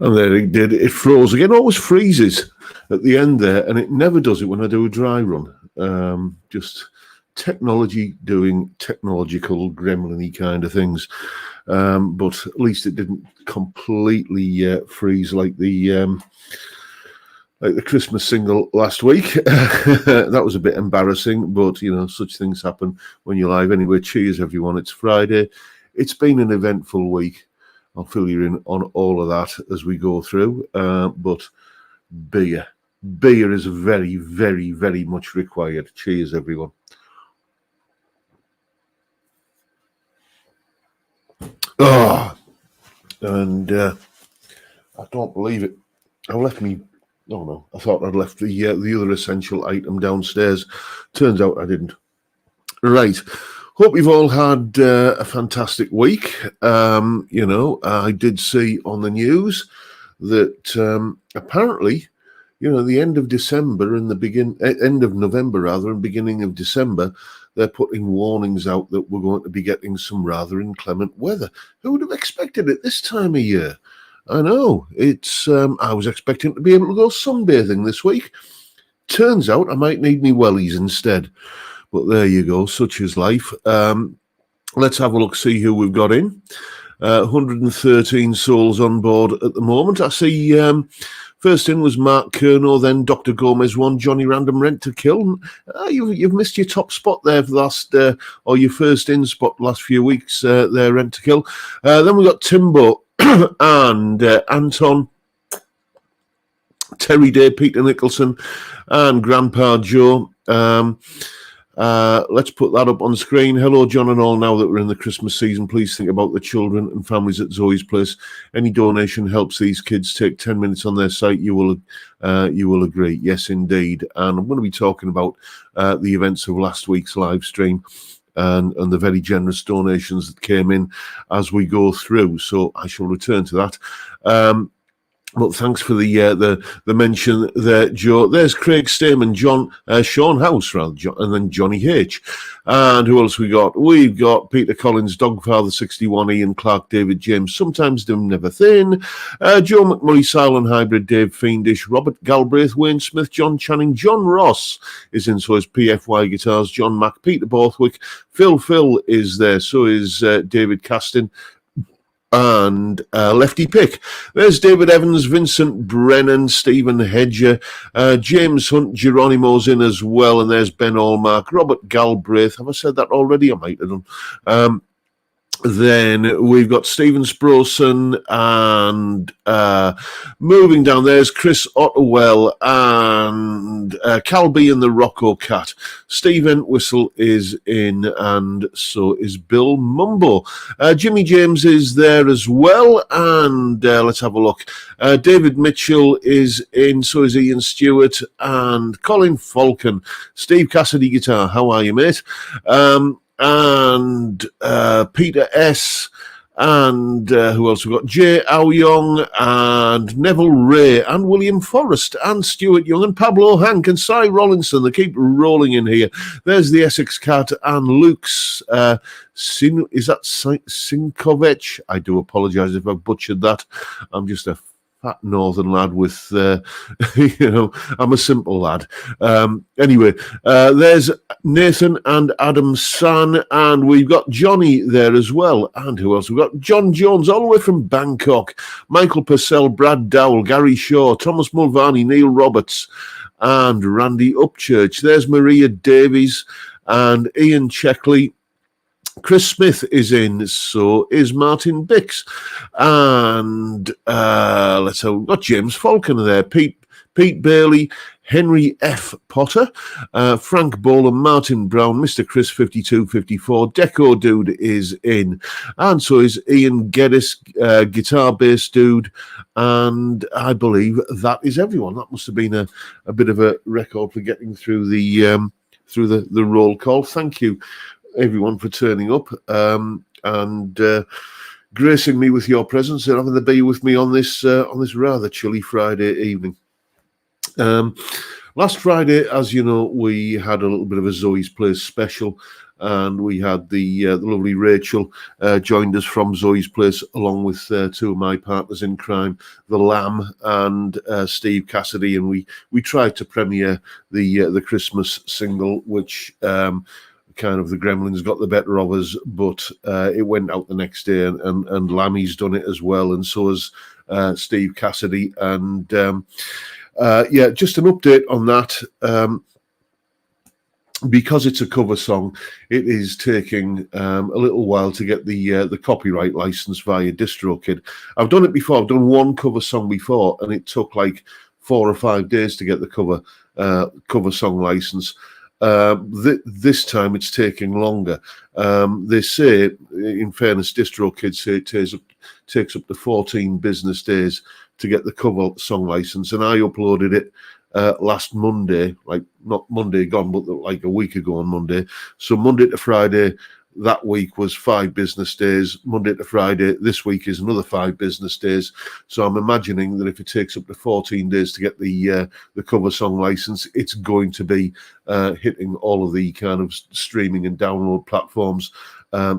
And there it did. It froze again. It always freezes at the end there, and it never does it when I do a dry run. Just technology doing technological gremlin-y kind of things. But at least it didn't completely freeze like the Christmas single last week. That was a bit embarrassing, but, such things happen when you're live. Anyway, cheers, everyone. It's Friday. It's been an eventful week. I'll fill you in on all of that as we go through. But beer is very, very, very much required. Cheers, everyone. And I don't believe it. I left me. Oh no! I thought I'd left the other essential item downstairs. Turns out I didn't. Right. Hope you've all had a fantastic week. I did see on the news that apparently, the end of December and end of November rather, and beginning of December, they're putting warnings out that we're going to be getting some rather inclement weather. Who would have expected it this time of year? I know. It's. I was expecting to be able to go sunbathing this week. Turns out I might need me wellies instead. But there you go. Such is life. Let's have a look, see who we've got in. 113 souls on board at the moment. I see first in was Mark Kerno, then Dr. Gomez 1, Johnny Random Rent to Kill. You've missed your top spot there for the last, or your first in spot last few weeks there, Rent to Kill. Then we've got Timbo and Anton, Terry Day, Peter Nicholson, and Grandpa Joe. Let's put that up on screen. Hello, John and all. Now that we're in the Christmas season, please think about the children and families at Zoe's Place. Any donation helps these kids. Take 10 minutes on their site. You will agree. Yes, indeed. And I'm going to be talking about the events of last week's live stream and the very generous donations that came in as we go through. So I shall return to that. But thanks for the mention there, Joe. There's Craig Stamen, Sean House, and then Johnny H. And who else we got? We've got Peter Collins, Dogfather 61, Ian Clark, David James, Sometimes Dim, Never Thin, Joe McMurray, Silent Hybrid, Dave Fiendish, Robert Galbraith, Wayne Smith, John Channing, John Ross is in, so is PFY Guitars, John Mack, Peter Borthwick, Phil is there, so is David Caston, and Lefty Pick. There's David Evans, Vincent Brennan, Stephen Hedger, James Hunt, Geronimo's in as well, and there's Ben Allmark, Robert Galbraith. Have I said that already? I might have done. Then we've got Stephen Sproson, and moving down there's Chris Otterwell and Calby and the Rocco Cat. Stephen Whistle is in, and so is Bill Mumbo. Jimmy James is there as well, and let's have a look. David Mitchell is in, so is Ian Stewart, and Colin Falcon. Steve Cassidy Guitar, how are you, mate? And Peter S. And who else we've got? Jay Aoyong and Neville Ray and William Forrest and Stuart Young and Pablo Hank and Cy Rollinson. They keep rolling in here. There's the Essex Cat and Luke's is that Sinkovich? I do apologise if I've butchered that. I'm just a fat northern lad with, I'm a simple lad. Anyway, there's Nathan and Adam San, and we've got Johnny there as well. And who else? We've got John Jones all the way from Bangkok, Michael Purcell, Brad Dowell, Gary Shaw, Thomas Mulvaney, Neil Roberts, and Randy Upchurch. There's Maria Davies and Ian Checkley. Chris Smith is in, so is Martin Bix. And let's have, we've got James Falconer there, Pete Bailey, Henry F. Potter, Frank Boland, Martin Brown, Mr. Chris 5254, Deco Dude is in, and so is Ian Geddes, Guitar Bass Dude, and I believe that is everyone. That must have been a bit of a record for getting through the roll call. Thank you, everyone, for turning up and gracing me with your presence and having to be with me on this rather chilly Friday evening. Last Friday, as you know, we had a little bit of a Zoe's Place special, and we had the lovely Rachel joined us from Zoe's Place, along with two of my partners in crime, the Lamb and Steve Cassidy, and we tried to premiere the Christmas single, which kind of the Gremlins got the better of us, but it went out the next day, and Lammy's done it as well, and so has Steve Cassidy, and just an update on that. Because it's a cover song, it is taking a little while to get the copyright license via DistroKid. I've done it before. I've done one cover song before, and it took like 4 or 5 days to get the cover song license. This time it's taking longer. They say, in fairness, DistroKid say it takes up to 14 business days to get the cover song license, and I uploaded it last Monday, like not Monday gone, but like a week ago on Monday. So Monday to Friday that week was 5 business days. Monday to Friday this week is another 5 business days. So I'm imagining that if it takes up to 14 days to get the cover song license, it's going to be hitting all of the kind of streaming and download platforms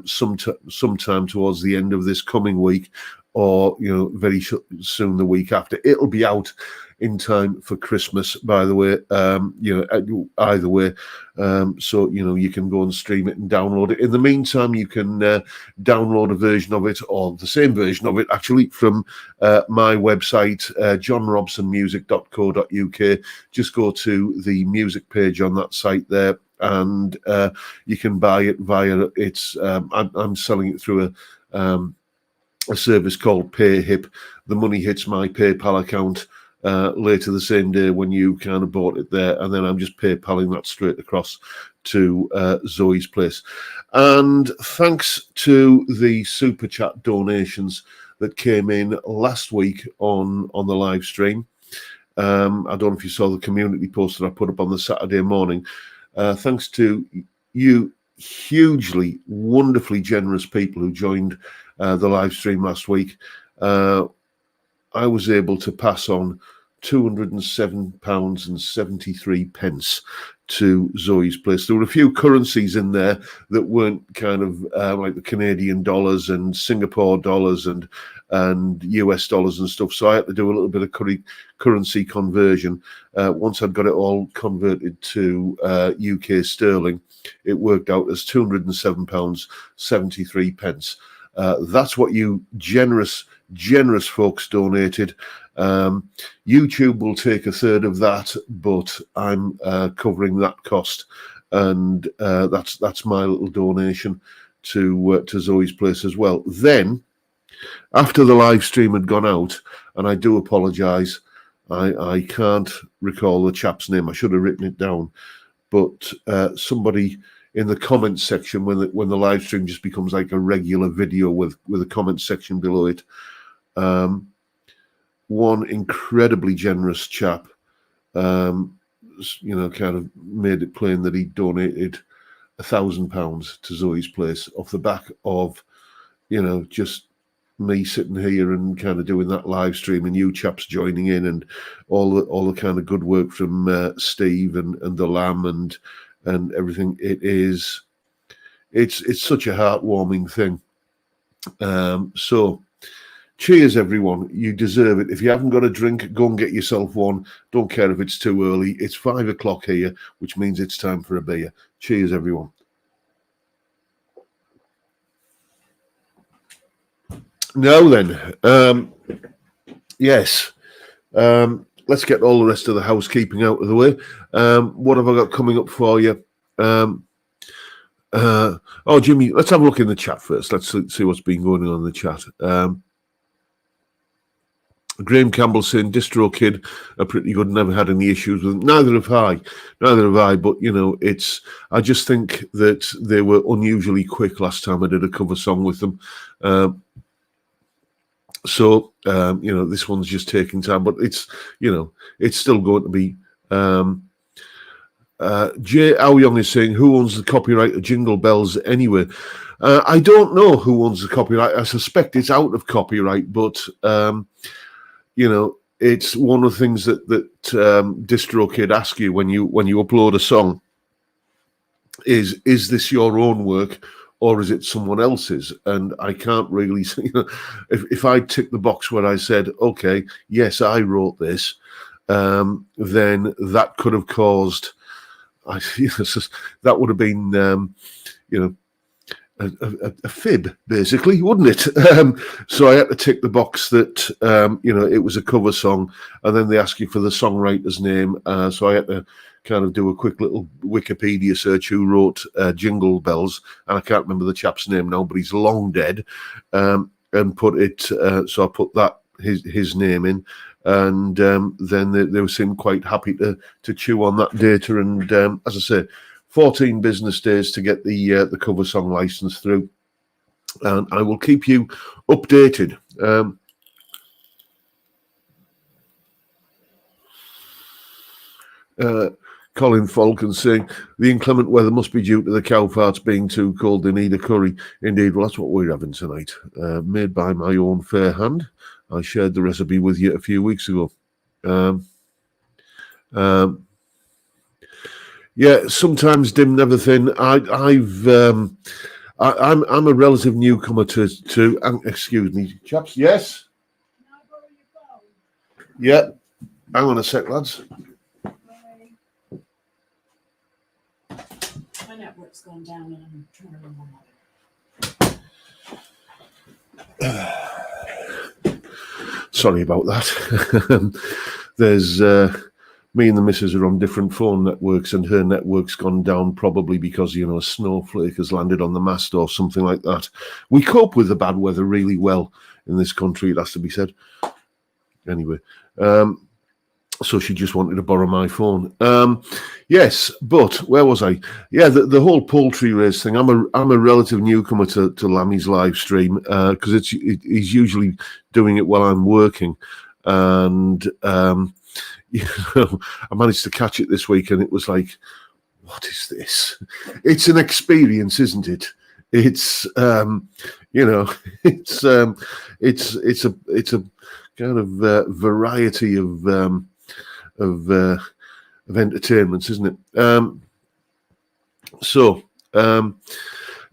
sometime towards the end of this coming week, or very soon the week after. It'll be out in time for Christmas, by the way. Either way, so you can go and stream it and download it. In the meantime, you can download a version of it, or the same version of it actually, from my website, johnrobsonmusic.co.uk. Just go to the music page on that site there, and you can buy it via I'm selling it through a service called PayHip. The money hits my PayPal account later the same day when you kind of bought it there, and then I'm just PayPaling that straight across to Zoe's Place. And thanks to the super chat donations that came in last week on the live stream. I don't know if you saw the community post that I put up on the Saturday morning. Thanks to you hugely, wonderfully generous people who joined the live stream last week. I was able to pass on £207.73 to Zoe's Place. There were a few currencies in there that weren't kind of like the Canadian dollars and Singapore dollars and US dollars and stuff. So I had to do a little bit of currency conversion. Once I'd got it all converted to UK sterling, it worked out as £207.73. That's what you generous folks donated. YouTube will take a third of that, but I'm covering that cost, and that's my little donation to Zoe's Place as well. Then, after the live stream had gone out, and I do apologise, I can't recall the chap's name. I should have written it down, but somebody in the comments section, when the live stream just becomes like a regular video with a comment section below it, one incredibly generous chap, kind of made it plain that he donated £1,000 to Zoe's Place off the back of, just me sitting here and kind of doing that live stream, and you chaps joining in, and all the kind of good work from Steve and the Lamb and everything. It's such a heartwarming thing. So cheers, everyone. You deserve it. If you haven't got a drink, go and get yourself one. Don't care if it's too early. It's 5 o'clock here, which means it's time for a beer. Cheers, everyone. Now then, yes. Let's get all the rest of the housekeeping out of the way. What have I got coming up for you? Jimmy, let's have a look in the chat first. Let's see what's been going on in the chat. Graham Campbell saying DistroKid are pretty good, never had any issues with them. Neither have I. But I just think that they were unusually quick last time I did a cover song with them. So this one's just taking time, but it's still going to be. Jay Aoyong is saying, who owns the copyright of Jingle Bells anyway? I don't know who owns the copyright. I suspect it's out of copyright, but it's one of the things that DistroKid ask you when you upload a song. is this your own work or is it someone else's? And I can't really see, if I tick the box where I said, okay, yes, I wrote this, then that could have caused, that would have been, a fib, basically, wouldn't it? So I had to tick the box that, it was a cover song, and then they ask you for the songwriter's name. So I had to kind of do a quick little Wikipedia search who wrote Jingle Bells, and I can't remember the chap's name now, but he's long dead, and put it, so I put that, his name in, and then they seemed quite happy to chew on that data, and as I say, 14 business days to get the cover song license through, and I will keep you updated. Colin Falcon saying the inclement weather must be due to the cow farts being too cold. They need a curry. Indeed, well, that's what we're having tonight, made by my own fair hand. I shared the recipe with you a few weeks ago. Yeah, sometimes dim, never thin. I'm a relative newcomer to excuse me, chaps. Yes. Can I borrow your phone? Yeah. Hang on a sec, lads. My network's gone down and I'm trying to run my mother. Sorry about that. There's me and the missus are on different phone networks, and her network's gone down probably because, a snowflake has landed on the mast or something like that. We cope with the bad weather really well in this country, it has to be said. Anyway, so she just wanted to borrow my phone. Yes, but where was I? Yeah, the whole poultry race thing. I'm a relative newcomer to Lammy's live stream because he's usually doing it while I'm working, and I managed to catch it this week, and it was like, what is this? It's an experience, isn't it? It's it's a kind of variety of entertainments, isn't it?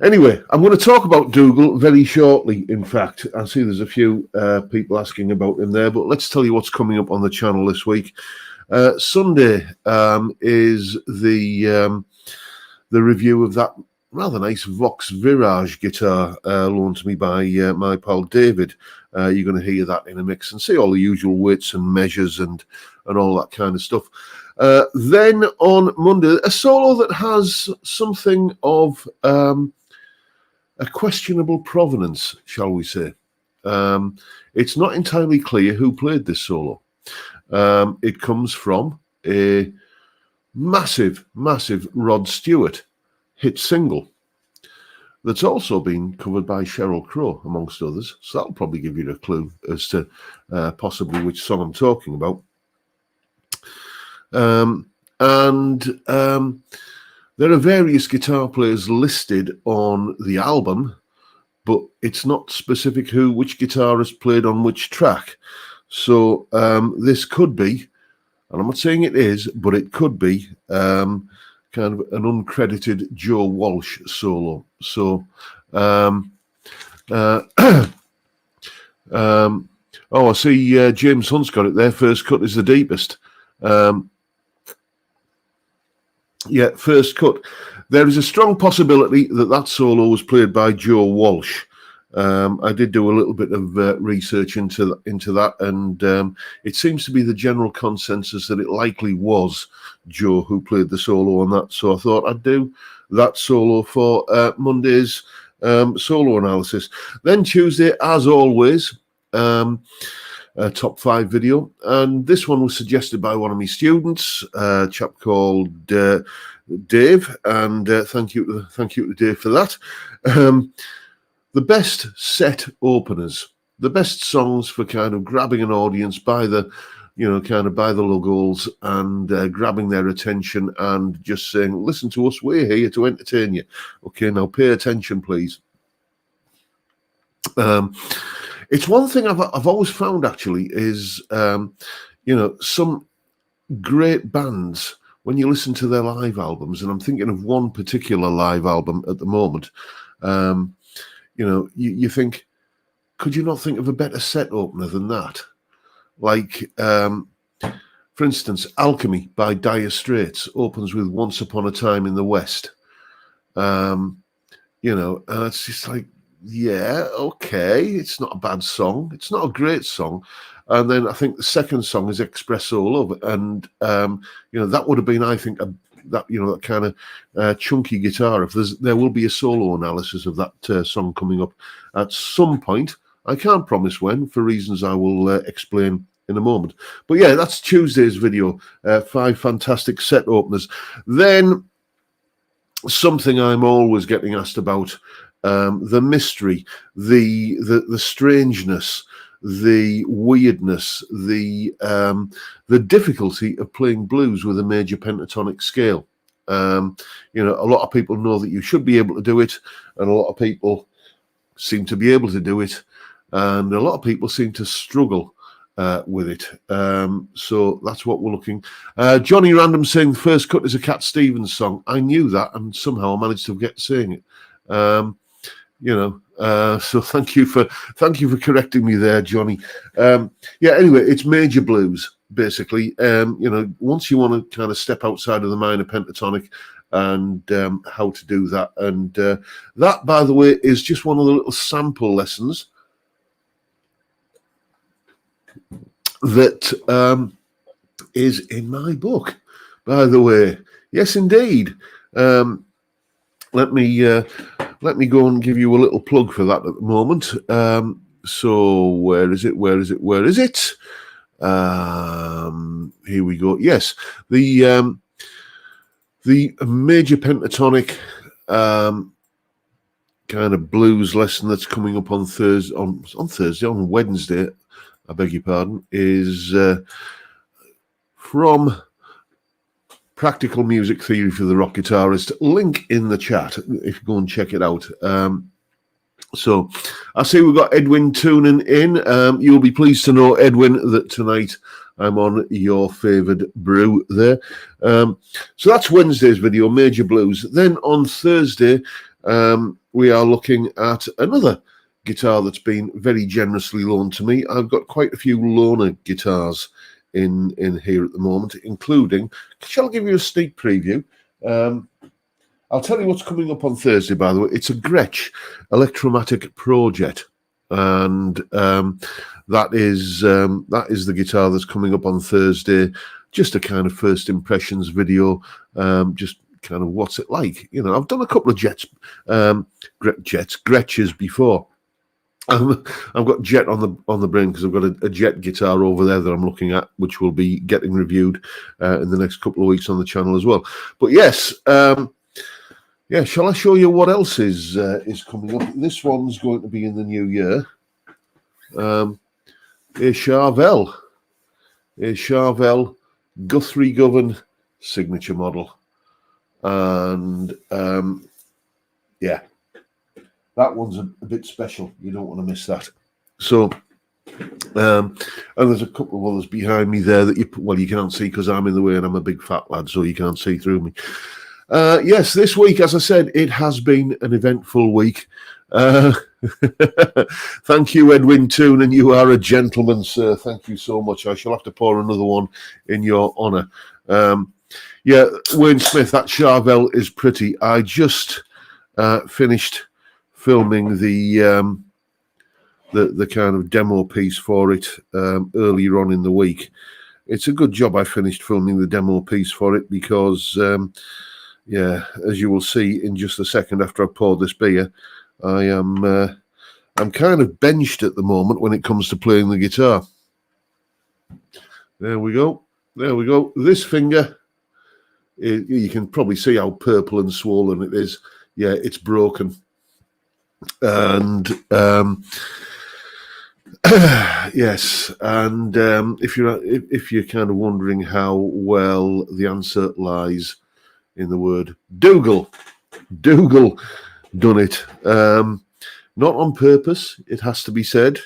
Anyway, I'm going to talk about Dougal very shortly. In fact, I see there's a few people asking about him there, but let's tell you what's coming up on the channel this week. Sunday is the review of that rather nice Vox Virage guitar loaned to me by my pal David. You're going to hear that in a mix and see all the usual weights and measures and all that kind of stuff. Then on Monday, a solo that has something of a questionable provenance, shall we say. It's not entirely clear who played this solo. It comes from a massive Rod Stewart hit single that's also been covered by Sheryl Crow, amongst others. So that'll probably give you a clue as to possibly which song I'm talking about. There are various guitar players listed on the album, but it's not specific which guitarist played on which track. So this could be, and I'm not saying it is, but it could be kind of an uncredited Joe Walsh solo. So, I see James Hunt's got it there. First cut is the deepest. Yeah, first cut. There is a strong possibility that solo was played by Joe Walsh. I did do a little bit of research into that, and it seems to be the general consensus that it likely was Joe who played the solo on that. So I thought I'd do that solo for Monday's solo analysis. Then Tuesday, as always, a top 5 video, and this one was suggested by one of my students, a chap called Dave, and thank you to Dave for that. The best set openers, the best songs for kind of grabbing an audience by the logos and grabbing their attention and just saying, listen to us, we're here to entertain you. Okay, now pay attention, please. It's one thing I've always found, actually, is, some great bands when you listen to their live albums, and I'm thinking of one particular live album at the moment, you think, could you not think of a better set opener than that? Like, for instance, Alchemy by Dire Straits opens with Once Upon a Time in the West. And it's just like, yeah, okay, it's not a bad song. It's not a great song. And then I think the second song is Express All Love. And, that would have been, I think, that kind of chunky guitar. If there will be a solo analysis of that song coming up at some point. I can't promise when, for reasons I will explain in a moment. But yeah, that's Tuesday's video. 5 fantastic set openers. Then something I'm always getting asked about, the mystery, the strangeness, the weirdness, the difficulty of playing blues with a major pentatonic scale. A lot of people know that you should be able to do it, and a lot of people seem to be able to do it, and a lot of people seem to struggle with it. So that's what we're looking. Johnny Random saying the first cut is a Cat Stevens song. I knew that, and somehow I managed to get saying it. So thank you for correcting me there, Johnny. Anyway, it's major blues basically. Once you want to kind of step outside of the minor pentatonic, and how to do that, and that, by the way, is just one of the little sample lessons that is in my book, by the way. Yes, indeed. Let me go and give you a little plug for that at the moment. So where is it? Here we go. Yes, the major pentatonic kind of blues lesson that's coming up on Wednesday, I beg your pardon, is from Practical Music Theory for the Rock Guitarist. Link in the chat if you go and check it out. So I see we've got Edwin tuning in. You'll be pleased to know, Edwin, that tonight I'm on your favoured brew there. So that's Wednesday's video, Major Blues. Then on Thursday, we are looking at another guitar that's been very generously loaned to me. I've got quite a few loaner guitars in here at the moment, including, shall I give you a sneak preview? I'll tell you what's coming up on Thursday, by the way. It's a Gretsch Electromatic Projet, and that is the guitar that's coming up on Thursday. Just a kind of first impressions video, just kind of what's it like. I've done a couple of Gretches before. I've got Jet on the brain because I've got a Jet guitar over there that I'm looking at, which will be getting reviewed in the next couple of weeks on the channel as well. But yes, shall I show you what else is coming up? This one's going to be in the new year. A Charvel Guthrie Govan signature model, and that one's a bit special. You don't want to miss that. So, and there's a couple of others behind me there that you can't see because I'm in the way and I'm a big fat lad, so you can't see through me. Yes, this week, as I said, it has been an eventful week. Thank you, Edwin Toon, and you are a gentleman, sir. Thank you so much. I shall have to pour another one in your honour. Wayne Smith, that Charvel is pretty. I just finished filming the kind of demo piece for it earlier on in the week. It's a good job I finished filming the demo piece for it because, as you will see in just a second after I pour this beer, I'm kind of benched at the moment when it comes to playing the guitar. There we go. This finger, you can probably see how purple and swollen it is. Yeah, it's broken. And yes, and if you're kind of wondering how well, the answer lies in the word Dougal. Dougal done it. Not on purpose, it has to be said.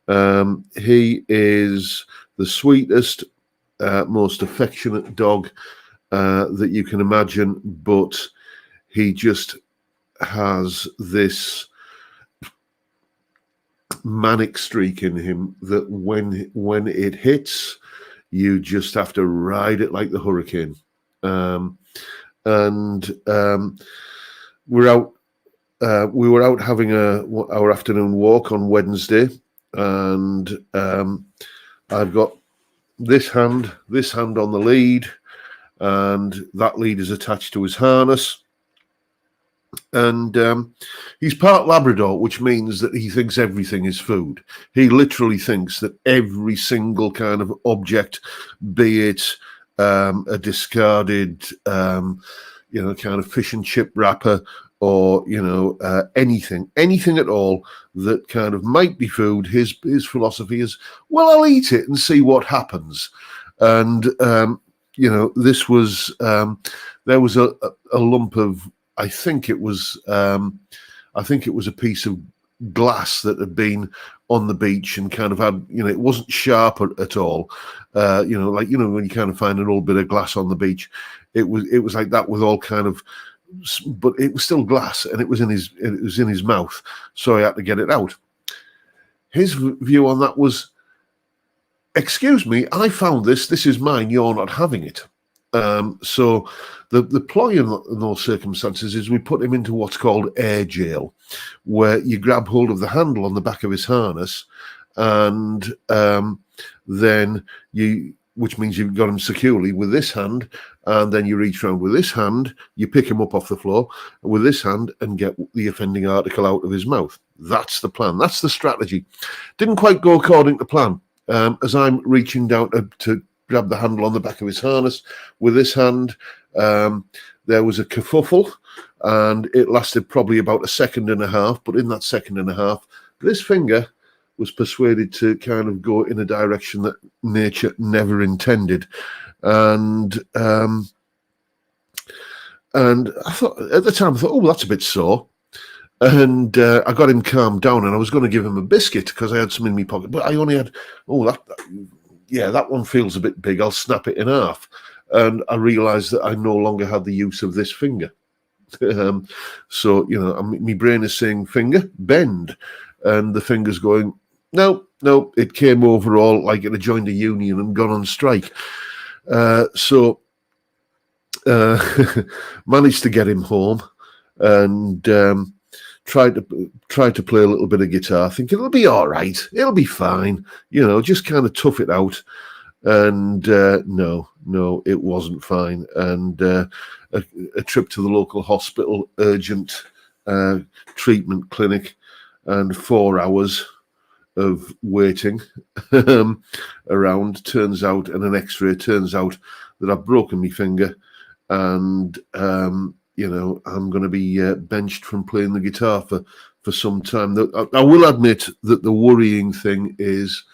He is the sweetest, most affectionate dog that you can imagine, but he just has this manic streak in him that when it hits, you just have to ride it like the hurricane. We were out having our afternoon walk on Wednesday, and I've got this hand on the lead, and that lead is attached to his harness. And he's part Labrador, which means that he thinks everything is food. He literally thinks that every single kind of object, be it a discarded, kind of fish and chip wrapper, or anything at all that kind of might be food, his philosophy is, well, I'll eat it and see what happens. And this was there was a lump of, I think it was a piece of glass that had been on the beach and kind of had, it wasn't sharp at all. When you kind of find an old bit of glass on the beach, it was like that, with all kind of, but it was still glass, and it was in his mouth, so I had to get it out. His view on that was, excuse me, I found this is mine, you're not having it. So the ploy in those circumstances is we put him into what's called air jail, where you grab hold of the handle on the back of his harness, and then which means you've got him securely with this hand, and then you reach around with this hand, you pick him up off the floor with this hand and get the offending article out of his mouth. That's the plan. That's the strategy. Didn't quite go according to plan. As I'm reaching down to grab the handle on the back of his harness with this hand, there was a kerfuffle, and it lasted probably about a second and a half. But in that second and a half, this finger was persuaded to kind of go in a direction that nature never intended. And I thought, at the time, oh, that's a bit sore. And I got him calmed down, and I was going to give him a biscuit because I had some in my pocket, but I only had, that one feels a bit big, I'll snap it in half. And I realized that I no longer had the use of this finger. So, my brain is saying, finger, bend. And the finger's going, no, it came overall like it had joined a union and gone on strike. So managed to get him home, and tried to play a little bit of guitar, thinking it'll be all right, it'll be fine, just kind of tough it out. And no, it wasn't fine. And a trip to the local hospital, urgent treatment clinic, and 4 hours of waiting around, turns out, and an x-ray turns out that I've broken my finger, and I'm going to be benched from playing the guitar for some time. I will admit that the worrying thing is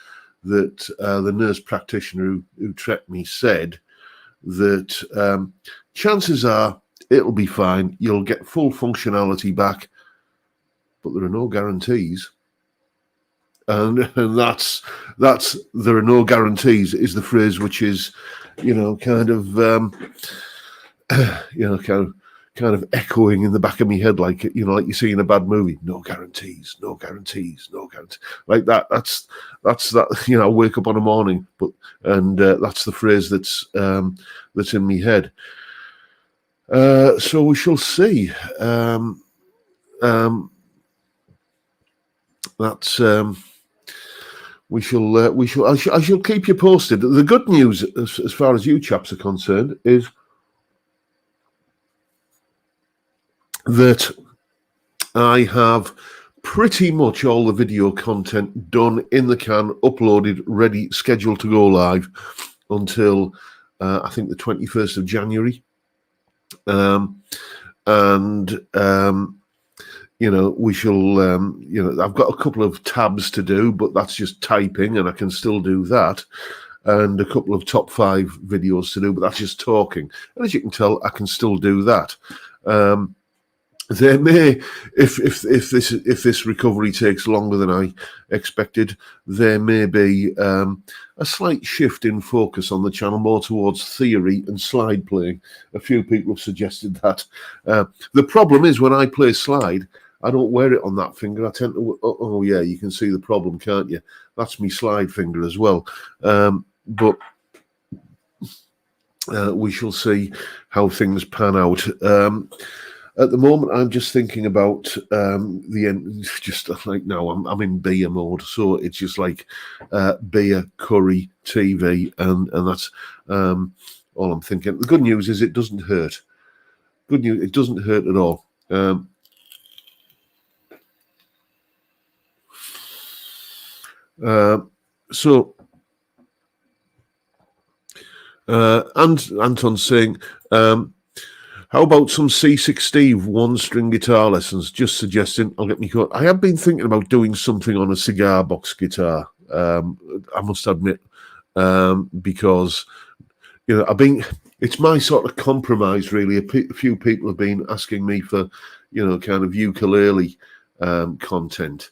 that the nurse practitioner who treated me said that chances are it'll be fine, you'll get full functionality back, but there are no guarantees. And that's there are no guarantees is the phrase which is, kind of echoing in the back of my head, like you see in a bad movie. No guarantees, no guarantees, no guarantees. Like that. That's that. I wake up on a morning, and that's the phrase that's in my head. So we shall see. I shall keep you posted. The good news, as far as you chaps are concerned, is that I have pretty much all the video content done, in the can, uploaded, ready, scheduled to go live until I think the 21st of January. We shall, I've got a couple of tabs to do, but that's just typing, and I can still do that. And a couple of top 5 videos to do, but that's just talking. And as you can tell, I can still do that. There may, if this recovery takes longer than I expected, there may be a slight shift in focus on the channel, more towards theory and slide playing. A few people have suggested that. The problem is when I play slide, I don't wear it on that finger. I tend to. Oh yeah, you can see the problem, can't you? That's me slide finger as well. But we shall see how things pan out. At the moment, I'm just thinking about the end. Just like now, I'm in beer mode, so it's just like beer, curry, TV, and that's all I'm thinking. The good news is it doesn't hurt. Good news, it doesn't hurt at all. And Anton's saying, how about some C6 Steve one-string guitar lessons? Just suggesting, I'll get me caught. I have been thinking about doing something on a cigar box guitar, I must admit, because, you know, it's my sort of compromise, really. A few people have been asking me for, you know, kind of ukulele content.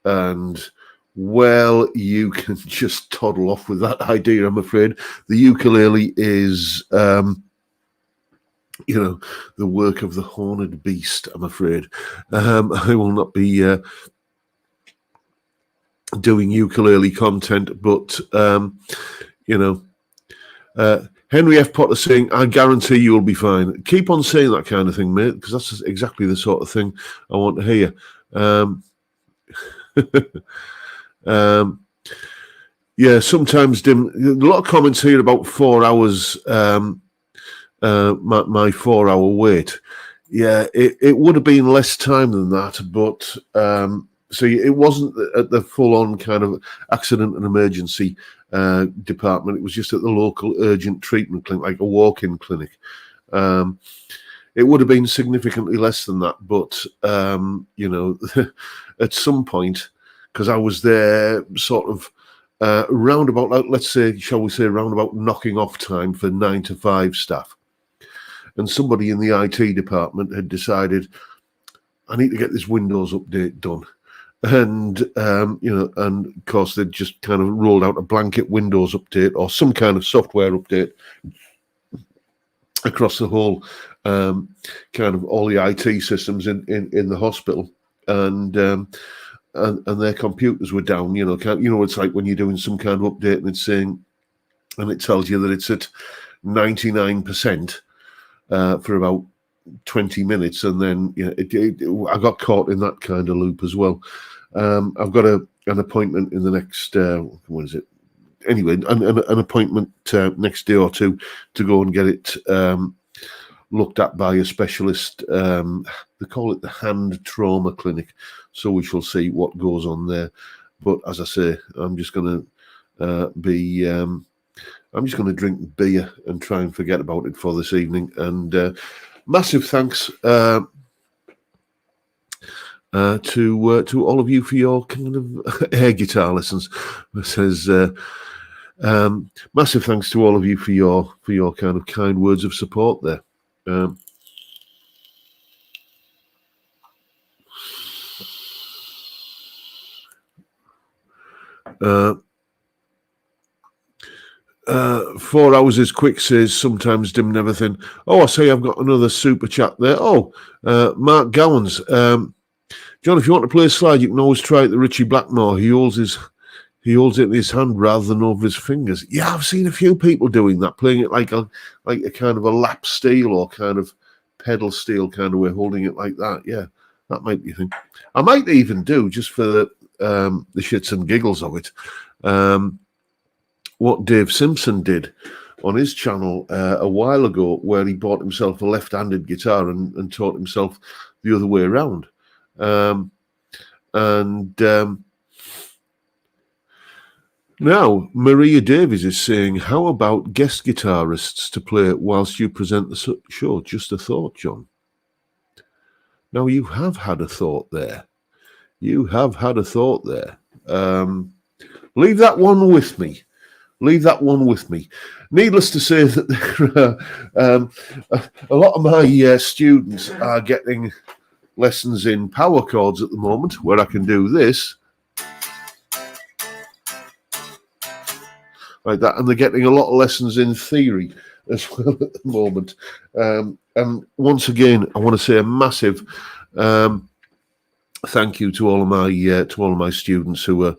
And, well, you can just toddle off with that idea, I'm afraid. The ukulele is... you know, the work of the horned beast, I'm afraid. I will not be doing ukulele content, but, you know, Henry F. Potter saying, I guarantee you'll be fine. Keep on saying that kind of thing, mate, because that's exactly the sort of thing I want to hear. Yeah, sometimes, Dim, a lot of comments here about 4 hours... my 4 hour wait. Yeah, it would have been less time than that, but so it wasn't at the full on kind of accident and emergency department. It was just at the local urgent treatment clinic, like a walk-in clinic. It would have been significantly less than that, but you know, at some point, because I was there sort of round about, let's say, shall we say, round about knocking off time for 9 to 5 staff. And somebody in the IT department had decided, I need to get this Windows update done. And, you know, and of course, they'd just kind of rolled out a blanket Windows update or some kind of software update across the whole, kind of all the IT systems in the hospital. And their computers were down, you know, it's like when you're doing some kind of update and it's saying, and it tells you that it's at 99%. For about 20 minutes, and then I got caught in that kind of loop as well. I've got an appointment in the next when is it? Anyway, an appointment next day or two to go and get it looked at by a specialist. They call it the hand trauma clinic. So we shall see what goes on there. But as I say, I'm just going to I'm just going to drink beer and try and forget about it for this evening. And massive thanks to all of you for your kind of air guitar lessons. It says massive thanks to all of you for your kind of kind words of support there. Uh, 4 hours is quick, says sometimes dim and everything. Oh, I say I've got another super chat there. Oh, Mark Gowans. John, if you want to play a slide, you can always try it the Richie Blackmore. He holds it in his hand rather than over his fingers. Yeah, I've seen a few people doing that, playing it like a kind of a lap steel or kind of pedal steel kind of way, holding it like that. Yeah, that might be a thing. I might even do, just for the shits and giggles of it, what Dave Simpson did on his channel a while ago, where he bought himself a left-handed guitar and taught himself the other way around. Now, Maria Davies is saying, how about guest guitarists to play whilst you present the show? Just a thought, John. Now, you have had a thought there. You have had a thought there. Leave that one with me. Leave that one with me. Needless to say that a lot of my students are getting lessons in power chords at the moment, where I can do this like that, and they're getting a lot of lessons in theory as well at the moment. And once again, I want to say a massive thank you to all of my students who are,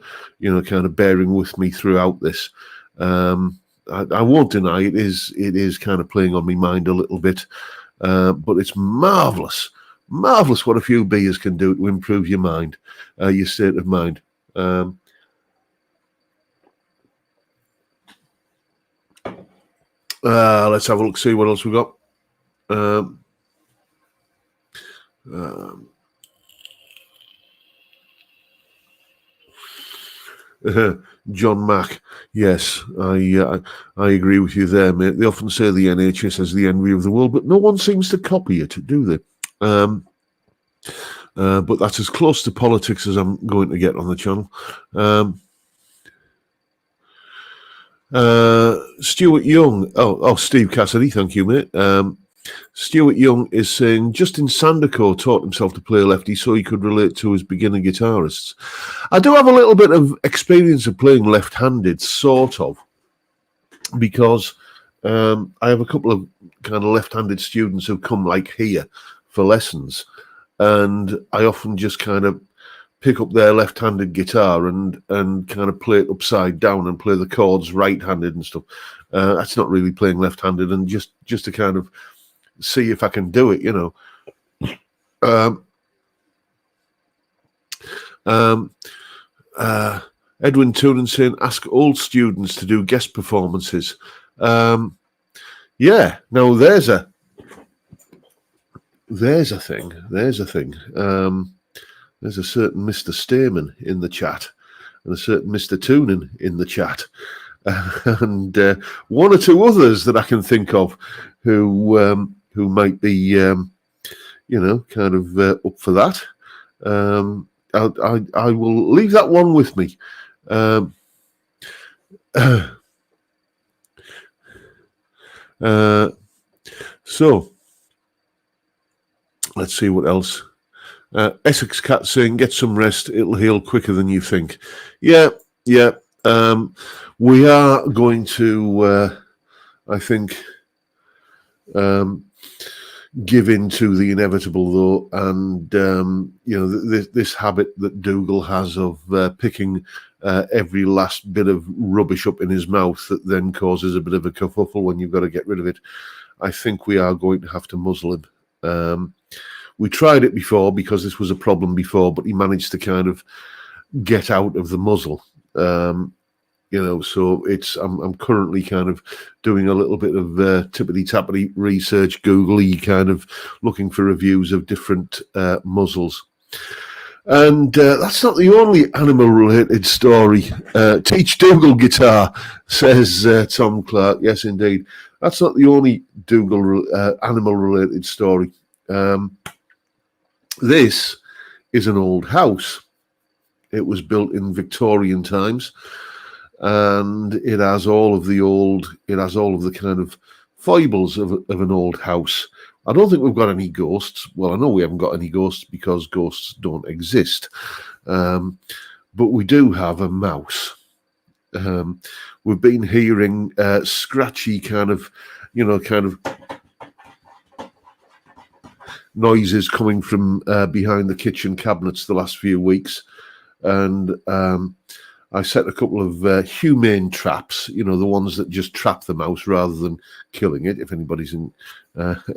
kind of bearing with me throughout this. I won't deny it is kind of playing on my mind a little bit, but it's marvelous what a few beers can do to improve your mind, your state of mind. Let's have a look, see what else we've got. John Mack, yes, I agree with you there, mate. They often say the NHS is the envy of the world, but no one seems to copy it, do they? But that's as close to politics as I'm going to get on the channel. Stuart Young, Steve Cassidy, thank you, mate. Stuart Young is saying Justin Sandercoe taught himself to play lefty so he could relate to his beginner guitarists. I do have a little bit of experience of playing left-handed, sort of, because I have a couple of kind of left-handed students who come like here for lessons, and I often just kind of pick up their left-handed guitar and kind of play it upside down and play the chords right-handed and stuff. That's not really playing left-handed, and just to kind of see if I can do it, Edwin Toonan saying, ask old students to do guest performances. Yeah, now there's a thing. There's a certain Mr. Stamen in the chat and a certain Mr. Toonan in the chat. And one or two others that I can think of who might be, kind of up for that. I will leave that one with me. So let's see what else. Essex Cat saying, get some rest, it'll heal quicker than you think. Yeah. We are going to, I think, give in to the inevitable, though, and this habit that Dougal has of picking every last bit of rubbish up in his mouth that then causes a bit of a kerfuffle when you've got to get rid of it. I think we are going to have to muzzle him. We tried it before because this was a problem before, but he managed to kind of get out of the muzzle. So I'm currently kind of doing a little bit of tippity-tappity research, Googly, kind of looking for reviews of different muzzles. And that's not the only animal-related story. Teach Dougal guitar, says Tom Clark. Yes, indeed. That's not the only Dougal animal-related story. This is an old house. It was built in Victorian times, and it has all of the kind of foibles of an old house. I don't think we've got any ghosts. Well, I know we haven't got any ghosts because ghosts don't exist. But we do have a mouse. We've been hearing scratchy kind of noises coming from behind the kitchen cabinets the last few weeks. And I set a couple of humane traps, the ones that just trap the mouse rather than killing it, if anybody's in. He hasn't,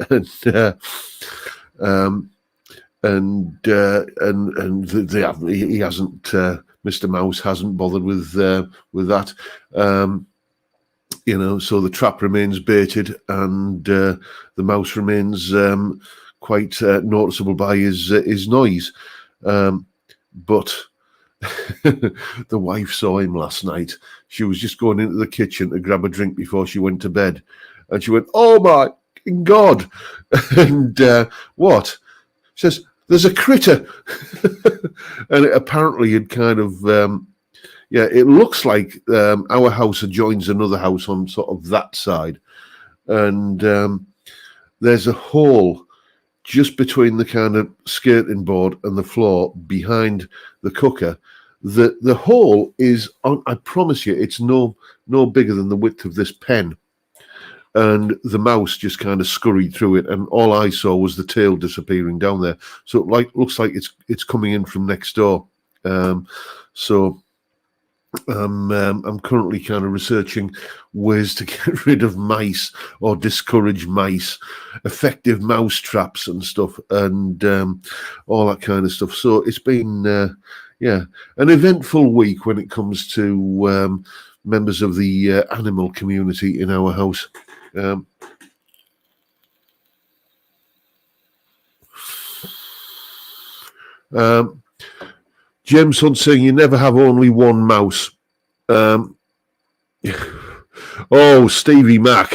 Mr. Mouse hasn't bothered with that. So the trap remains baited, and the mouse remains quite noticeable by his noise. But the wife saw him last night. She was just going into the kitchen to grab a drink before she went to bed, and she went, "Oh my God!" And what? She says, "There's a critter," and it apparently had kind of, it looks like our house adjoins another house on sort of that side, and there's a hole just between the kind of skirting board and the floor behind the cooker. The hole is, I promise you, it's no bigger than the width of this pen. And the mouse just kind of scurried through it, and all I saw was the tail disappearing down there. So it looks like it's coming in from next door. So I'm currently kind of researching ways to get rid of mice or discourage mice, effective mouse traps and stuff, and all that kind of stuff. So it's been an eventful week when it comes to members of the animal community in our house. James Hunt saying you never have only one mouse. Oh, Stevie Mac.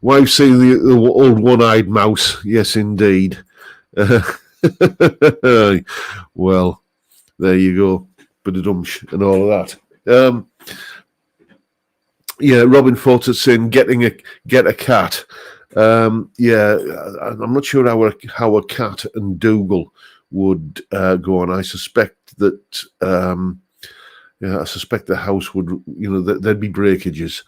Wife saying the old one-eyed mouse. Yes, indeed. Well, there you go. Bit of dumsh and all of that. Robin Forter saying get a cat. I'm not sure how a cat and Dougal would go on. I suspect that the house would, there'd be breakages.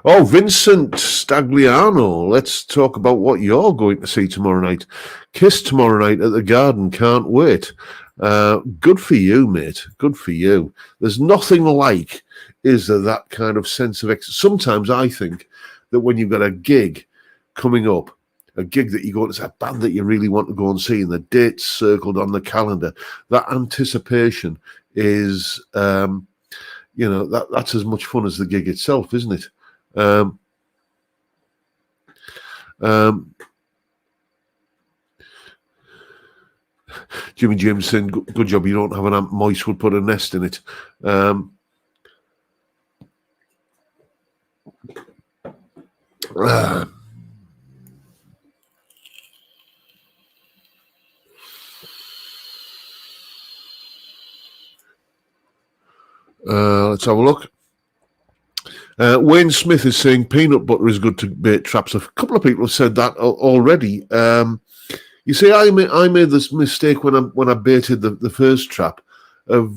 Vincent Stagliano, let's talk about what you're going to see tomorrow night. Kiss tomorrow night at the Garden, can't wait. Good for you, mate. Good for you. There's nothing like, is there, that kind of sense of sometimes I think that when you've got a gig coming up, a gig that you go to, it's a band that you really want to go and see, and the date's circled on the calendar, that anticipation is, that's as much fun as the gig itself, isn't it? Jimmy James saying, good job you don't have an ant. Mice would put a nest in it. Let's have a look. Wayne Smith is saying peanut butter is good to bait traps. A couple of people have said that already. You see, I made this mistake when I baited the first trap of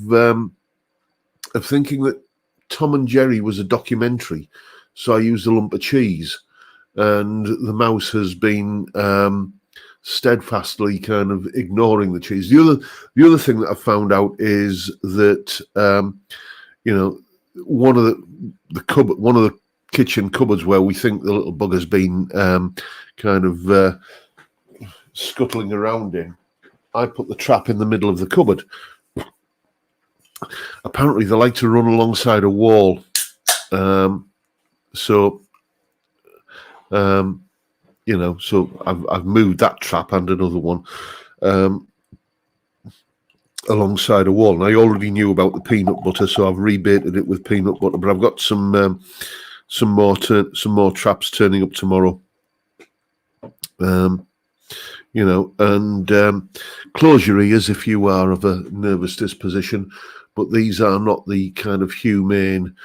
thinking that Tom and Jerry was a documentary, so I used a lump of cheese, and the mouse has been steadfastly kind of ignoring the cheese. The other thing that I found out is that one of the kitchen cupboards where we think the little bugger's been kind of scuttling around in, I put the trap in the middle of the cupboard. Apparently they like to run alongside a wall, so I've moved that trap and another one alongside a wall, and I already knew about the peanut butter, so I've rebaited it with peanut butter. But I've got some more traps turning up tomorrow. Close your ears if you are of a nervous disposition, but these are not the kind of humane,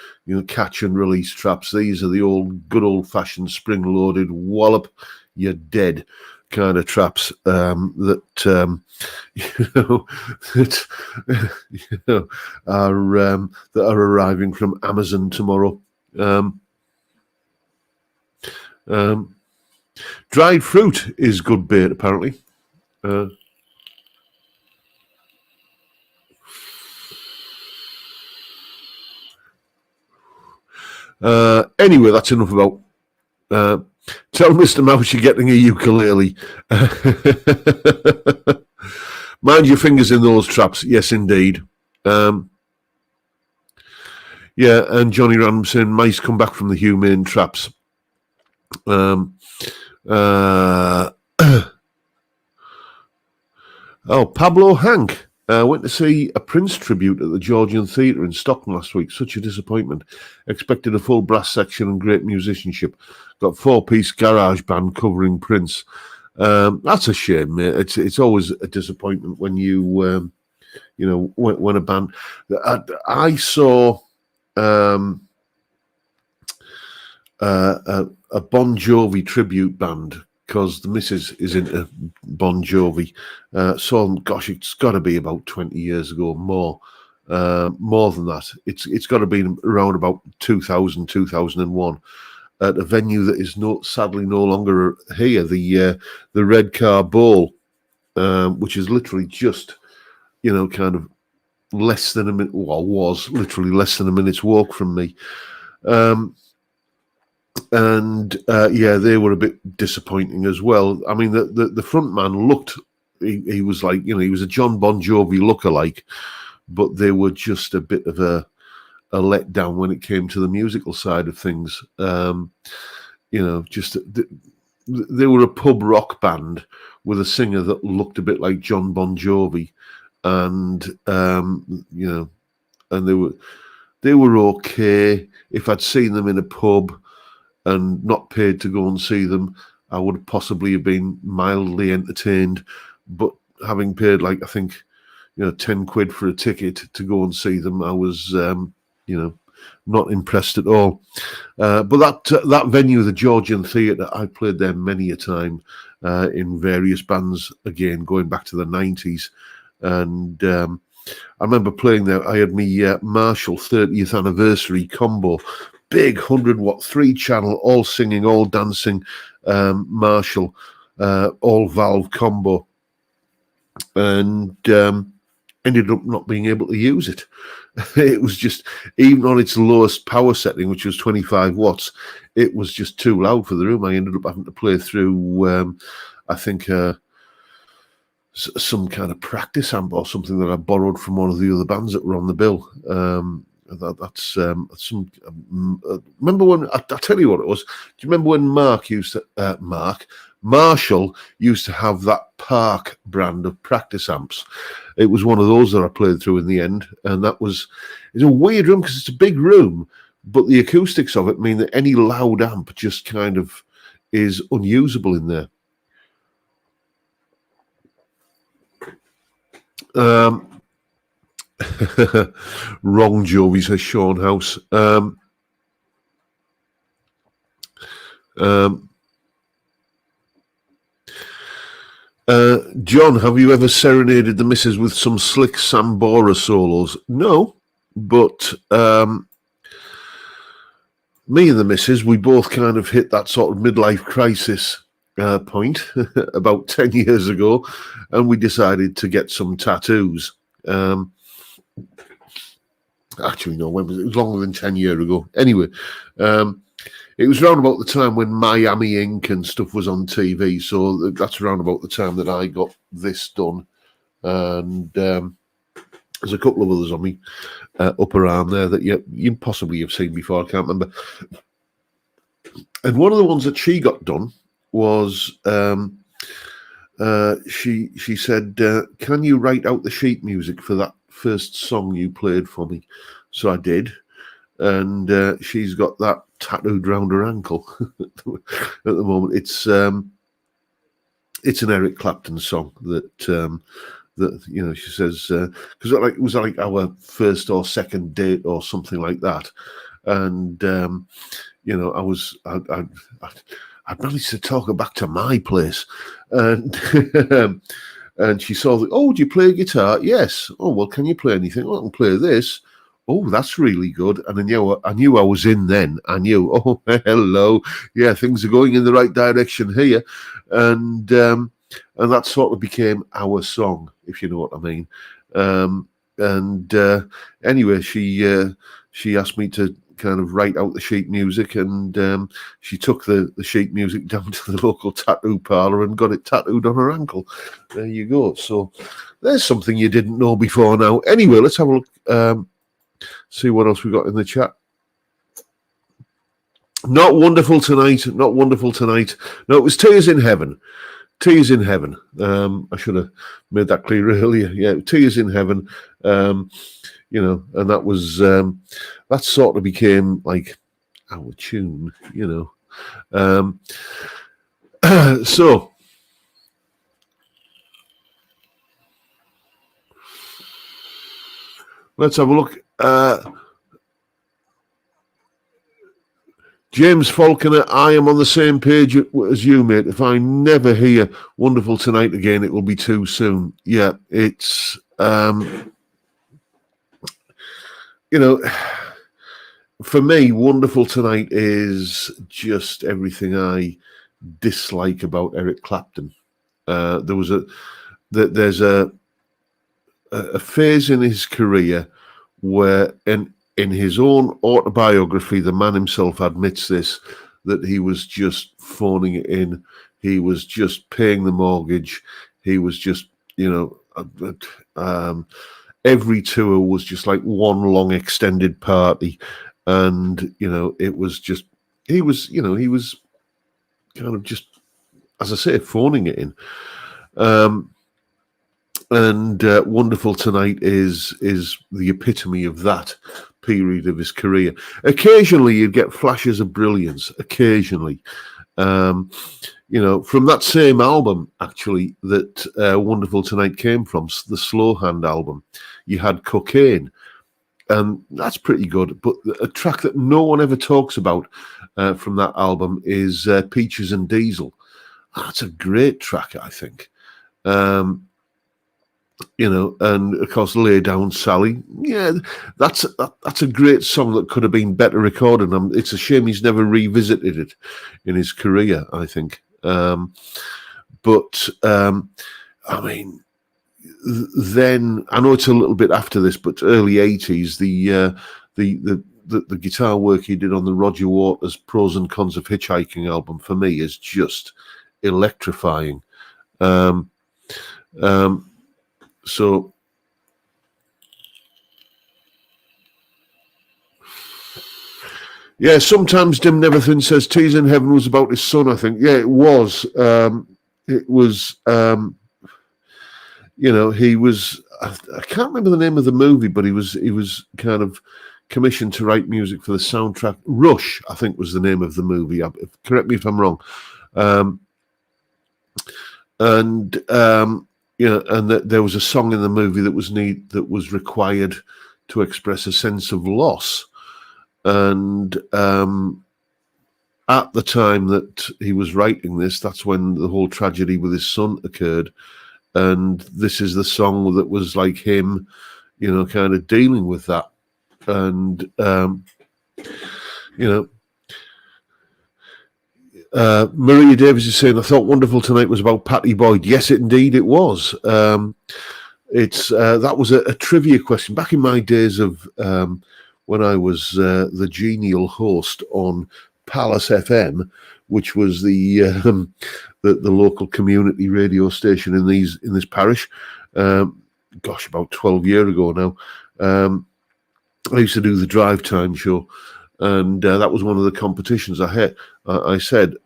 catch and release traps. These are the good old fashioned spring loaded wallop, you're dead kind of traps that are arriving from Amazon tomorrow. Dried fruit is good bait, apparently. Anyway, that's enough about. Tell Mr. Mouse you're getting a ukulele. Mind your fingers in those traps. Yes, indeed. And Johnny Random saying mice come back from the humane traps. Pablo Hank went to see a Prince tribute at the Georgian Theatre in Stockton last week. Such a disappointment. Expected a full brass section and great musicianship. Got 4-piece garage band covering Prince. That's a shame, mate. It's always a disappointment when you when a band. I saw a Bon Jovi tribute band, because the missus is into Bon Jovi. So, gosh, it's got to be about 20 years ago, more than that. It's got to be around about 2000, 2001, at a venue that is sadly no longer here, the Red Car Bowl, which is literally just, kind of less than a minute, well, was literally less than a minute's walk from me. And they were a bit disappointing as well. I mean, the front man looked, he was like, he was a John Bon Jovi lookalike, but they were just a bit of a letdown when it came to the musical side of things. Just they were a pub rock band with a singer that looked a bit like John Bon Jovi, and and they were okay. If I'd seen them in a pub and not paid to go and see them, I would possibly have been mildly entertained. But having paid, like, I think, 10 quid for a ticket to go and see them, I was, not impressed at all. But that venue, the Georgian Theatre, I played there many a time in various bands, again, going back to the 90s. And I remember playing there. I had my Marshall 30th anniversary combo, big 100-watt 3-channel, all singing, all dancing Marshall, all valve combo, and ended up not being able to use it. It was just, even on its lowest power setting, which was 25 watts, it was just too loud for the room. I ended up having to play through, I think, some kind of practice amp or something that I borrowed from one of the other bands that were on the bill. That's some. Remember when I tell you what it was? Do you remember when Marshall used to have that Park brand of practice amps? It was one of those that I played through in the end, and it's a weird room because it's a big room, but the acoustics of it mean that any loud amp just kind of is unusable in there. Wrong, Jovi, says Sean House. John, have you ever serenaded the missus with some slick Sambora solos? No, but me and the missus, we both kind of hit that sort of midlife crisis point about 10 years ago, and we decided to get some tattoos. Actually, no, when was it? It was longer than 10 years ago. Anyway, it was around about the time when Miami Ink and stuff was on TV, so that's around about the time that I got this done. And there's a couple of others on me upper arm there that you possibly have seen before. I can't remember. And one of the ones that she got done was she said, "Can you write out the sheet music for that first song you played for me?" So I did, and she's got that tattooed round her ankle at the moment. It's an Eric Clapton song that she says, because it was like our first or second date or something like that, and I'd managed to talk her back to my place, and and she saw that. "Oh, do you play guitar?" "Yes." "Oh, well, can you play anything?" "Oh, I can play this." "Oh, that's really good." And I knew I was in then. I knew, oh, hello. Yeah, things are going in the right direction here. And that sort of became our song, if you know what I mean. Anyway, she asked me to kind of write out the sheet music, and she took the sheet music down to the local tattoo parlor and got it tattooed on her ankle. There you go. So there's something you didn't know before now. Anyway, let's have a look. See what else we got in the chat. Not wonderful tonight. Not wonderful tonight. No, it was Tears in Heaven. Tears in Heaven. I should have made that clear earlier. Yeah, Tears in Heaven. And that was that sort of became like our tune. So let's have a look. James Falconer, I am on the same page as you, mate. If I never hear Wonderful Tonight again, it will be too soon. Yeah, it's, for me, Wonderful Tonight is just everything I dislike about Eric Clapton. There's a phase in his career where, in his own autobiography, the man himself admits this, that he was just phoning it in. He was just paying the mortgage. He was just, every tour was just like one long extended party. And, it was just, he was kind of just, as I say, phoning it in. And Wonderful Tonight is the epitome of that period of his career. Occasionally you'd get flashes of brilliance, occasionally. From that same album, actually, that Wonderful Tonight came from, the Slow Hand album, you had Cocaine. And that's pretty good. But a track that no one ever talks about from that album is Peaches and Diesel. That's a great track, I think. And of course, Lay Down Sally. Yeah, that's a great song that could have been better recorded. It's a shame he's never revisited it in his career, I think. Then I know it's a little bit after this, but early 80s, the guitar work he did on the Roger Waters Pros and Cons of Hitchhiking album, for me, is just electrifying. So, yeah, sometimes Dim Neverthin says Tears in Heaven was about his son, I think. Yeah, it was. It was, he was, I can't remember the name of the movie, but he was kind of commissioned to write music for the soundtrack. Rush, I think, was the name of the movie. Correct me if I'm wrong. And there was a song in the movie that was required to express a sense of loss. And at the time that he was writing this, that's when the whole tragedy with his son occurred. And this is the song that was like him, kind of dealing with that. And, Maria Davis is saying, I thought Wonderful Tonight was about Patty Boyd. Yes, indeed it was. That was a trivia question. Back in my days of when I was the genial host on Palace FM, which was the local community radio station in this parish. About 12 years ago now. I used to do the drive time show. And that was one of the competitions I had. I said,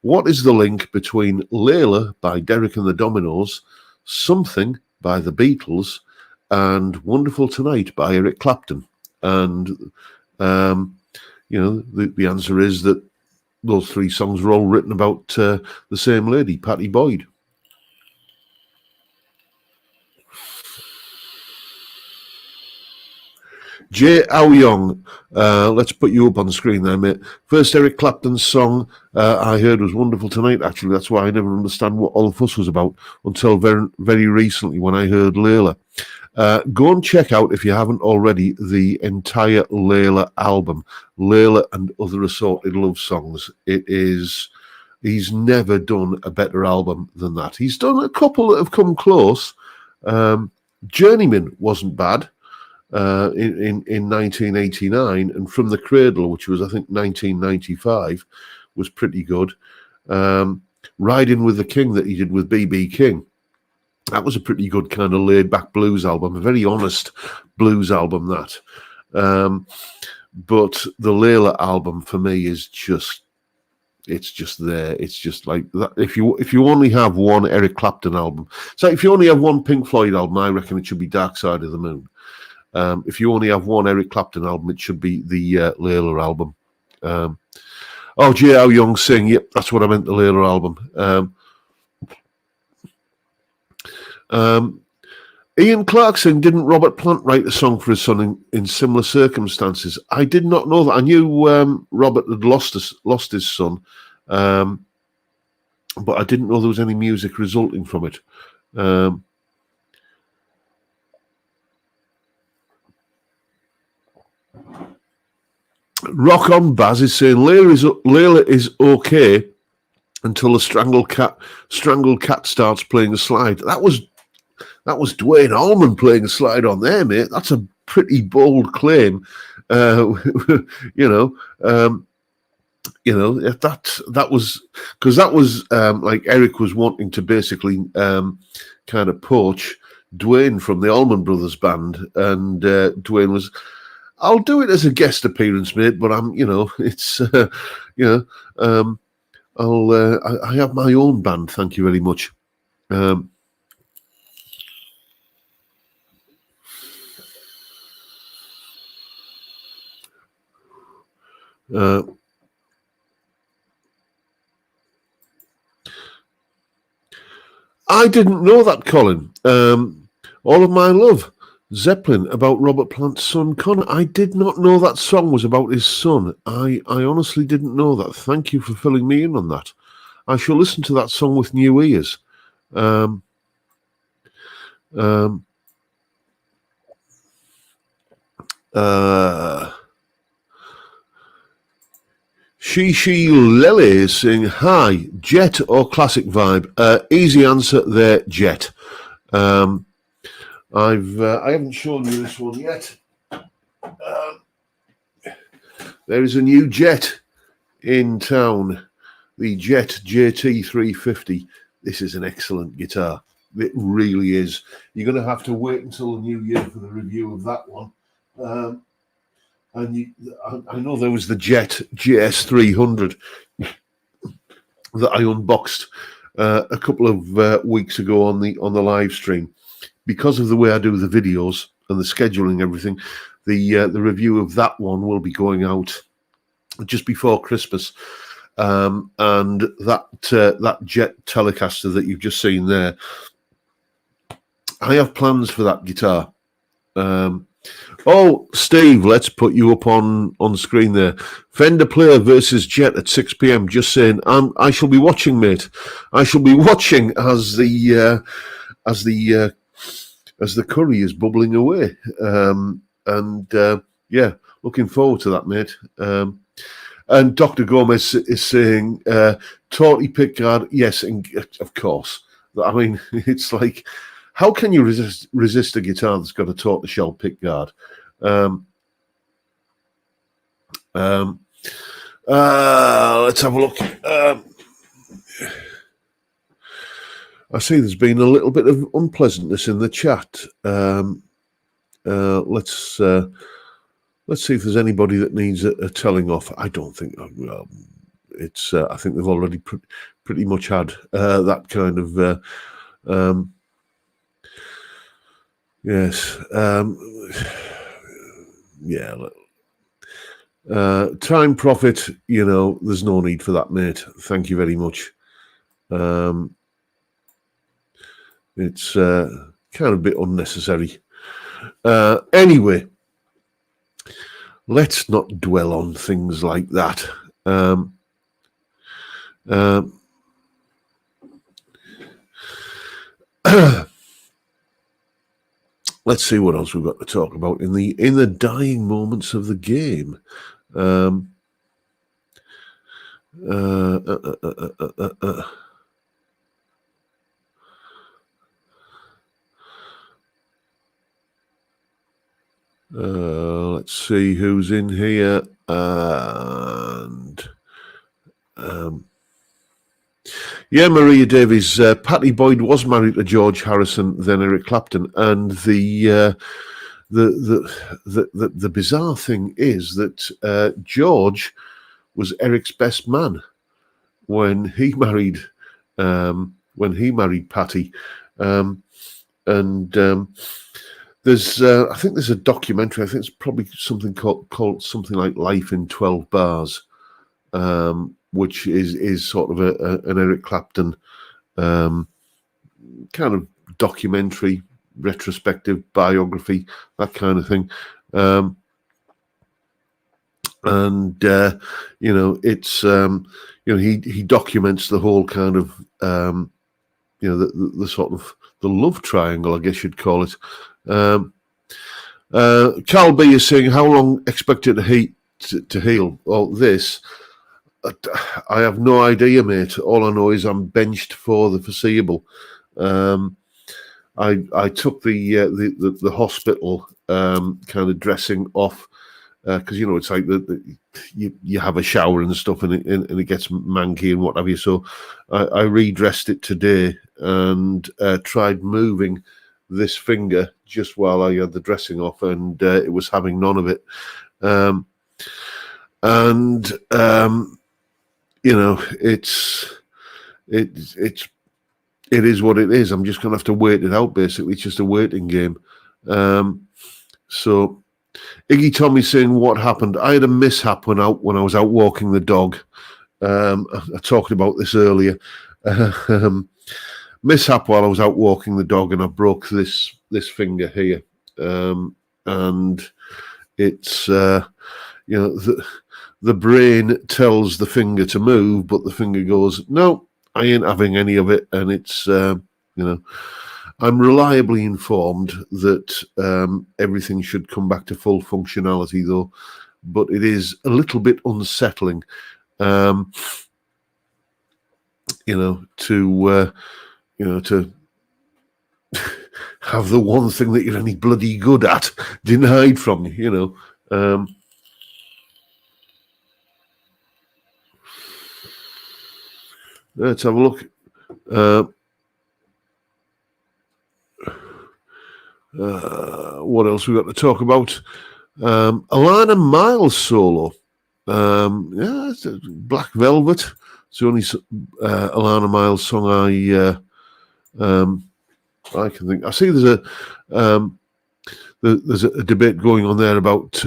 what is the link between Layla by Derek and the Dominoes, Something by the Beatles, and Wonderful Tonight by Eric Clapton? And, the answer is that those three songs were all written about the same lady, Patty Boyd. Jay Aoyong, let's put you up on the screen there, mate. First Eric Clapton's song I heard was Wonderful Tonight, actually. That's why I never understand what all the fuss was about until very, very recently when I heard Layla. Go and check out, if you haven't already, the entire Layla album, Layla and Other Assorted Love Songs. He's never done a better album than that. He's done a couple that have come close. Journeyman wasn't bad. In 1989, and From the Cradle, which was I think 1995, was pretty good. Riding with the King that he did with B.B. King, that was a pretty good kind of laid back blues album, a very honest blues album, that. But the Layla album for me is just, it's just there. It's just like that. If you only have one Eric Clapton album, so if you only have one Pink Floyd album, I reckon it should be Dark Side of the Moon. If you only have one Eric Clapton album, it should be the Layla album. J.L. Young Sing, yep, that's what I meant, the Layla album. Ian Clarkson, didn't Robert Plant write a song for his son in similar circumstances? I did not know that. I knew Robert had lost his son, but I didn't know there was any music resulting from it. Rock on Baz is saying Layla is okay until the strangled cat starts playing a slide. That was Dwayne Allman playing a slide on there, mate. That's a pretty bold claim. That was because that was like Eric was wanting to basically kind of poach Dwayne from the Allman Brothers band, and Dwayne was, I'll do it as a guest appearance, mate, but it's I have my own band, thank you very much. I didn't know that, Colin. All of My Love, Zeppelin, about Robert Plant's son, Connor. I did not know that song was about his son. I honestly didn't know that. Thank you for filling me in on that. I shall listen to that song with new ears. She Lele is saying, hi, Jet or classic vibe? Easy answer there, Jet. I haven't shown you this one yet. There is a new Jet in town, the Jet JT350. This is an excellent guitar. It really is. You're going to have to wait until the new year for the review of that one. And I know there was the Jet GS300 that I unboxed a couple of weeks ago on the live stream. Because of the way I do the videos and the scheduling, everything, the review of that one will be going out just before Christmas. And that Jet Telecaster that you've just seen there, I have plans for that guitar. Steve, let's put you up on screen there. Fender Player versus Jet at 6 p.m. Just saying, I shall be watching, mate. I shall be watching as the curry is bubbling away. Looking forward to that, mate. And Dr. Gomez is saying, Torty pickguard, yes, and of course. I mean, it's like, how can you resist a guitar that's got a tortoiseshell pickguard? Let's have a look. I see there's been a little bit of unpleasantness in the chat. Let's see if there's anybody that needs a telling off. I don't think it's. I think they've already pretty much had that kind of. Yes. Time profit. There's no need for that, mate. Thank you very much. It's kind of a bit unnecessary. Anyway, let's not dwell on things like that. Let's see what else we've got to talk about in the dying moments of the game. Let's see who's in here. And Maria Davies. Patty Boyd was married to George Harrison, then Eric Clapton, and the bizarre thing is that George was Eric's best man when he married Patty, there's I think there's a documentary. I think it's probably something called something like Life in 12 Bars, which is sort of an Eric Clapton kind of documentary retrospective biography, that kind of thing. It's he documents the whole kind of the sort of the love triangle, I guess you'd call it. Carl B is saying, how long expected to heal? Well, this, I have no idea, mate. All I know is I'm benched for the foreseeable. I took the hospital kind of dressing off because it's like you have a shower and stuff and it gets manky and what have you. So I redressed it today and tried moving this finger just while I had the dressing off, and it was having none of it. It is what it is. I'm just going to have to wait it out, basically. It's just a waiting game. So Iggy Tommy's saying, what happened? I had a mishap when I was out walking the dog. I talked about this earlier. Mishap while I was out walking the dog, and I broke this finger here. And it's, the brain tells the finger to move, but the finger goes, no, I ain't having any of it. And it's, I'm reliably informed that everything should come back to full functionality, though. But it is a little bit unsettling, to have the one thing that you're any bloody good at denied from you, Let's have a look. What else we got to talk about? Alana Miles solo. It's Black Velvet. It's the only Alana Miles song I can think. I see there's a debate going on there about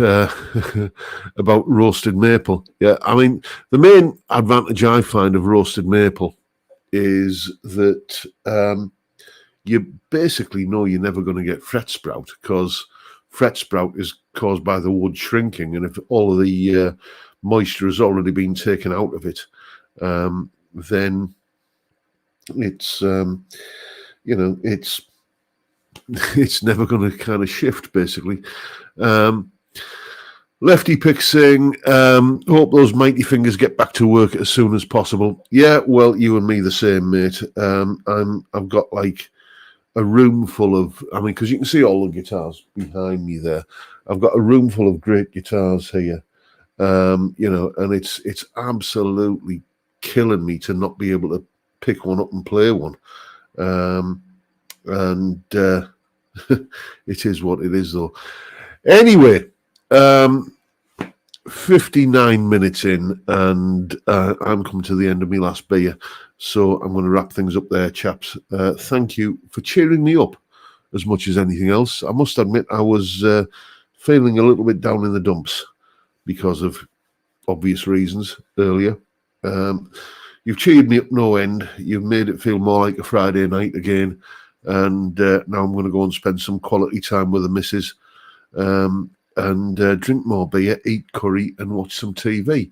about roasted maple. Yeah, I mean, the main advantage I find of roasted maple is that you basically know you're never going to get fret sprout, because fret sprout is caused by the wood shrinking, and if all of the moisture has already been taken out of it, then it's it's never going to kind of shift, basically. Lefty Pick saying, hope those mighty fingers get back to work as soon as possible. Yeah, well, you and me the same, mate. I've got like a room full of, because you can see all the guitars behind me there. I've got a room full of great guitars here, and it's absolutely killing me to not be able to pick one up and play one. It is what it is, though. Anyway, 59 minutes in, and I'm coming to the end of my last beer, so I'm going to wrap things up there, chaps. Thank you for cheering me up as much as anything else. I must admit I was feeling a little bit down in the dumps because of obvious reasons earlier. You've cheered me up no end. You've made it feel more like a Friday night again. And now I'm going to go and spend some quality time with the missus and drink more beer, eat curry and watch some TV.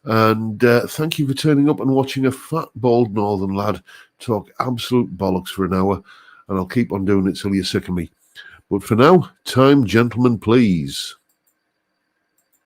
And thank you for turning up and watching a fat, bald northern lad talk absolute bollocks for an hour. And I'll keep on doing it till you're sick of me. But for now, time, gentlemen, please.